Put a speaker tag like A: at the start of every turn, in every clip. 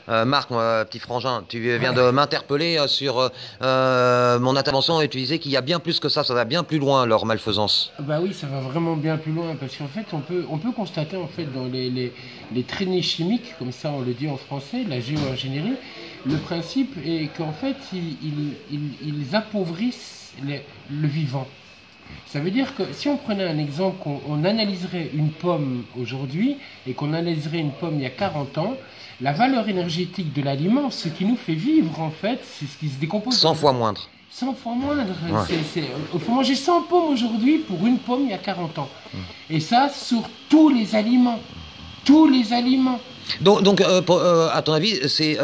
A: Marc, petit frangin, tu viens de m'interpeller sur mon intervention et tu disais qu'il y a bien plus que ça va bien plus loin leur malfaisance.
B: Bah oui, ça va vraiment bien plus loin parce qu'en fait, on peut constater en fait dans les traînées chimiques, comme ça on le dit en français, la géo-ingénierie, le principe est qu'en fait, ils appauvrissent le vivant. Ça veut dire que si on prenait un exemple, qu'on analyserait une pomme aujourd'hui et qu'on analyserait une pomme il y a 40 ans, la valeur énergétique de l'aliment, ce qui nous fait vivre en fait, c'est ce qui se décompose.
A: 100 fois moindre.
B: 100 fois moindre.
A: Ouais.
B: Il faut manger 100 pommes aujourd'hui pour une pomme il y a 40 ans. Et ça sur tous les aliments. Tous les aliments.
A: Donc à ton avis, c'est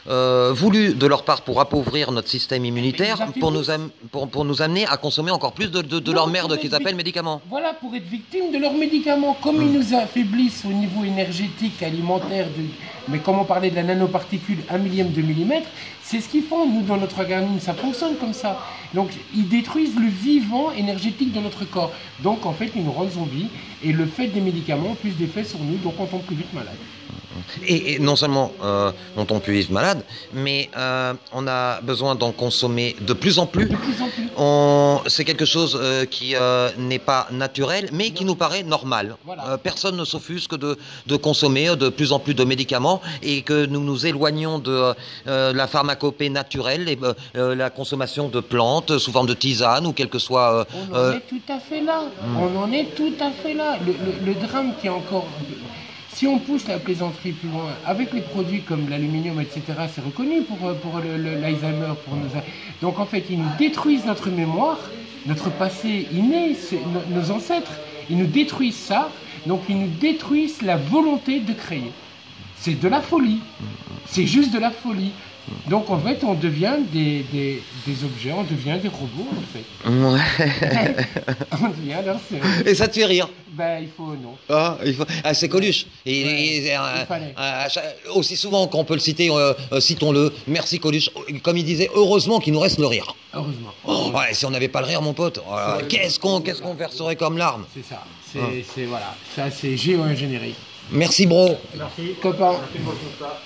A: voulu de leur part pour appauvrir notre système immunitaire, pour nous amener à consommer encore plus de leur merde qu'ils appellent médicaments.
B: Voilà, pour être victime de leurs médicaments. Comme ils nous affaiblissent au niveau énergétique, alimentaire, mais comme on parlait de la nanoparticule, 1 millième de millimètre, c'est ce qu'ils font. Nous, dans notre organisme, ça fonctionne comme ça. Donc, ils détruisent le vivant énergétique de notre corps. Donc, en fait, ils nous rendent zombies. Et le fait des médicaments a plus d'effet sur nous, donc on tombe plus vite malade.
A: Et non seulement on tombe plus vite malade, mais on a besoin d'en consommer de plus en plus.
B: De plus en plus.
A: C'est quelque chose qui n'est pas naturel, mais qui nous paraît normal.
B: Voilà.
A: Personne ne s'offusque de consommer de plus en plus de médicaments et que nous nous éloignons de la pharmacopée naturelle et la consommation de plantes sous forme de tisane ou quel que soit...
B: On en est tout à fait là. On en est tout à fait là. Le drame qui est encore... Si on pousse la plaisanterie plus loin, avec les produits comme l'aluminium, etc., c'est reconnu pour l'Alzheimer. Donc en fait, ils nous détruisent notre mémoire, notre passé inné, nos ancêtres. Ils nous détruisent ça, donc ils nous détruisent la volonté de créer. C'est de la folie. C'est juste de la folie. Donc en fait, on devient des objets, on devient des robots en fait.
A: Ouais.
B: On devient leur
A: Et ça te fait rire?
B: Ben il faut, non.
A: Ah, c'est Coluche.
B: Il fallait.
A: Aussi souvent qu'on peut le citer, citons-le. Merci Coluche. Comme il disait, heureusement qu'il nous reste le rire.
B: Heureusement.
A: Oh, ouais, si on n'avait pas le rire, mon pote, qu'est-ce qu'on verserait comme larmes?
B: C'est ça. C'est voilà. Ça, c'est géo-ingénierie.
A: Merci, bro.
B: Merci. Copain.
C: Merci pour tout ça.